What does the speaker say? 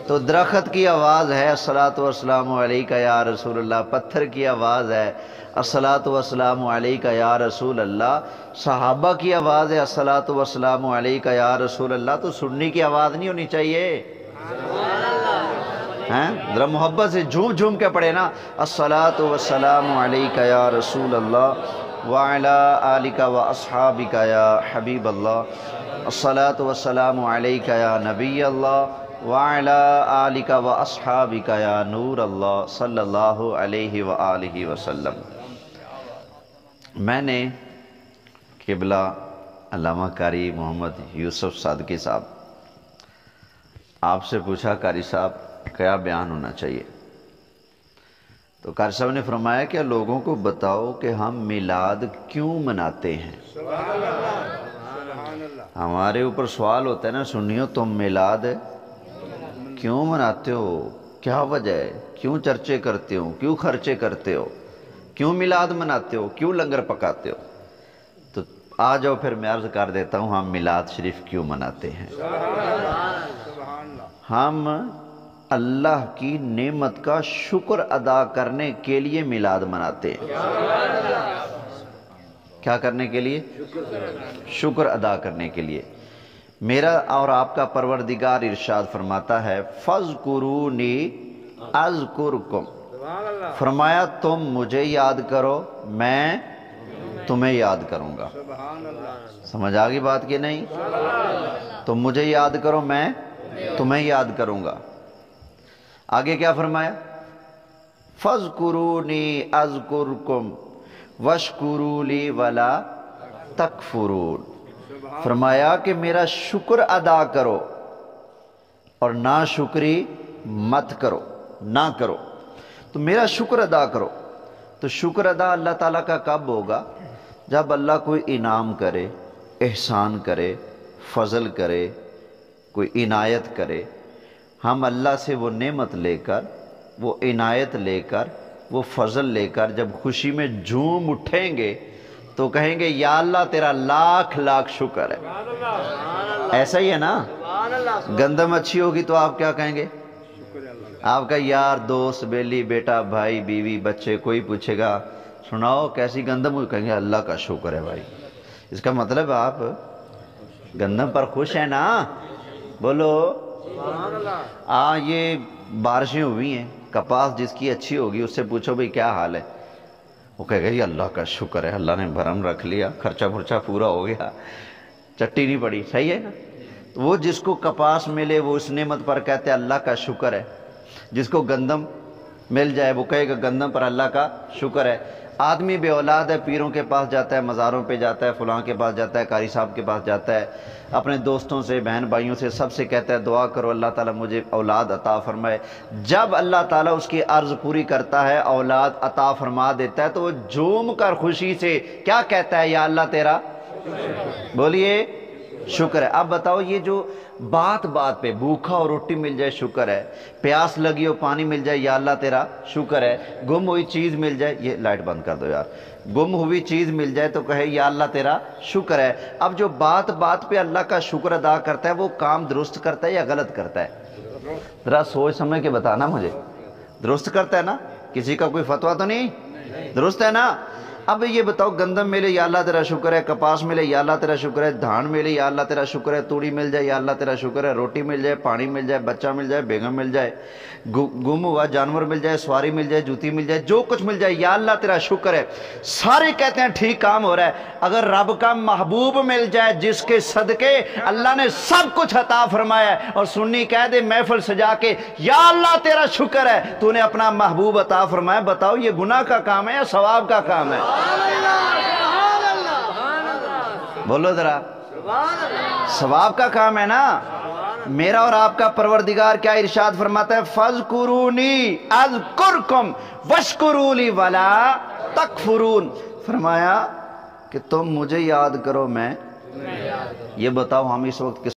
تو درخت کی آواز ہے الصلاۃ والسلام علیک یا رسول اللہ، پتھر کی آواز ہے الصلاۃ والسلام علیک یا رسول اللہ، صحابہ کی آواز ہے الصلاۃ والسلام علیک یا رسول اللہ، تو سنی کی آواز نہیں ہونی چاہیے؟ ذرا محبت سے جھوم جھوم کے پڑھے نا، الصلاۃ والسلام علیک یا رسول اللہ وعلی آلک و اصحابک یا حبیب اللہ، الصلاۃ والسلام علیک یا نبی اللہ وعلی آلک و اصحابک یا نور اللہ صلی اللہ علیہ وآلہ وسلم۔ میں نے قبلہ علامہ قاری محمد یوسف صادقی صاحب آپ سے پوچھا، قاری صاحب کیا بیان ہونا چاہیے؟ تو قاری صاحب نے فرمایا کہ لوگوں کو بتاؤ کہ ہم میلاد کیوں مناتے ہیں۔ ہمارے اوپر سوال ہوتا ہے نا سنیو، تم میلاد کیوں مناتے ہو؟ کیا وجہ ہے؟ کیوں چرچے کرتے ہو؟ کیوں خرچے کرتے ہو؟ کیوں میلاد مناتے ہو؟ کیوں لنگر پکاتے ہو؟ تو آ جاؤ پھر میں عرض کر دیتا ہوں ہم میلاد شریف کیوں مناتے ہیں۔ ہم اللہ کی نعمت کا شکر ادا کرنے کے لیے میلاد مناتے ہیں۔ کیا کرنے کے لیے؟ شکر ادا کرنے کے لیے۔ میرا اور آپ کا پروردگار ارشاد فرماتا ہے فَاذْكُرُونِي أَذْكُرْكُمْ، فرمایا تم مجھے یاد کرو میں تمہیں یاد کروں گا۔ سمجھ آگئی بات کہ نہیں؟ تم مجھے یاد کرو میں تمہیں یاد کروں گا۔ آگے کیا فرمایا؟ فَاذْكُرُونِي أَذْكُرْكُمْ وَاشْكُرُوا لِي وَلَا تَكْفُرُونَ، فرمایا کہ میرا شکر ادا کرو اور ناشکری مت کرو، نہ کرو۔ تو میرا شکر ادا کرو، تو شکر ادا اللہ تعالیٰ کا کب ہوگا؟ جب اللہ کوئی انعام کرے، احسان کرے، فضل کرے، کوئی عنایت کرے، ہم اللہ سے وہ نعمت لے کر، وہ عنایت لے کر، وہ فضل لے کر جب خوشی میں جھوم اٹھیں گے تو کہیں گے یا اللہ تیرا لاکھ لاکھ شکر ہے۔ ایسا ہی ہے نا؟ گندم اچھی ہوگی تو آپ کیا کہیں گے؟ آپ کا یار دوست بیلی بیٹا بھائی بیوی بچے کوئی پوچھے گا سناؤ کیسی گندم ہوئی، کہیں گے اللہ کا شکر ہے بھائی۔ اس کا مطلب آپ گندم پر خوش ہیں نا؟ بولو یہ بارشیں ہوئی ہیں، کپاس جس کی اچھی ہوگی اس سے پوچھو بھئی کیا حال ہے، وہ کہے گا یہ اللہ کا شکر ہے، اللہ نے بھرم رکھ لیا، خرچہ پھرچہ پورا ہو گیا، چٹی نہیں پڑی۔ صحیح ہے نا؟ تو وہ جس کو کپاس ملے وہ اس نعمت پر کہتے ہیں اللہ کا شکر ہے، جس کو گندم مل جائے وہ کہے گا گندم پر اللہ کا شکر ہے۔ آدمی بے اولاد ہے، پیروں کے پاس جاتا ہے، مزاروں پہ جاتا ہے، فلاں کے پاس جاتا ہے، قاری صاحب کے پاس جاتا ہے، اپنے دوستوں سے بہن بھائیوں سے سب سے کہتا ہے دعا کرو اللہ تعالیٰ مجھے اولاد عطا فرمائے۔ جب اللہ تعالیٰ اس کی عرض پوری کرتا ہے، اولاد عطا فرما دیتا ہے، تو وہ جھوم کر خوشی سے کیا کہتا ہے؟ یا اللہ تیرا بولیے شکر ہے۔ اب بتاؤ یہ جو بات بات پہ بھوکا اور روٹی مل جائے شکر ہے، پیاس لگی ہو پانی مل جائے یا اللہ تیرا شکر ہے، گم ہوئی چیز مل جائے، یہ لائٹ بند کر دو یار، گم ہوئی چیز مل جائے تو کہے یا اللہ تیرا شکر ہے۔ اب جو بات بات پہ اللہ کا شکر ادا کرتا ہے وہ کام درست کرتا ہے یا غلط کرتا ہے؟ ذرا سوچ سمجھ کے بتانا مجھے۔ درست کرتا ہے نا؟ کسی کا کوئی فتویٰ تو نہیں؟ درست ہے نا؟ اب یہ بتاؤ گندم ملے یا اللہ تیرا شکر ہے، کپاس ملے یا اللہ تیرا شکر ہے، دھان ملے یا اللہ تیرا شکر ہے، توڑی مل جائے یا اللہ تیرا شکر ہے، روٹی مل جائے، پانی مل جائے، بچہ مل جائے، بیگم مل جائے، گم ہوا جانور مل جائے، سواری مل جائے، جوتی مل جائے، جو کچھ مل جائے یا اللہ تیرا شکر ہے، سارے کہتے ہیں ٹھیک کام ہو رہا ہے۔ اگر رب کا محبوب مل جائے جس کے صدقے اللہ نے سب کچھ عطا فرمایا ہے اور سنی کہہ دے محفل سجا کے یا اللہ تیرا شکر ہے تو نے اپنا محبوب عطا فرمایا، بتاؤ یہ گناہ کا کام ہے یا ثواب کا کام ہے؟ بولو ذرا، ثواب کا کام ہے نا۔ میرا اور آپ کا پروردگار کیا ارشاد فرماتا ہے؟ فَاذْكُرُونِي أَذْكُرْكُمْ وَاشْكُرُوا لِي وَلَا تَكْفُرُونَ، فرمایا کہ تم مجھے یاد کرو میں، یہ بتاؤ ہم اس وقت کس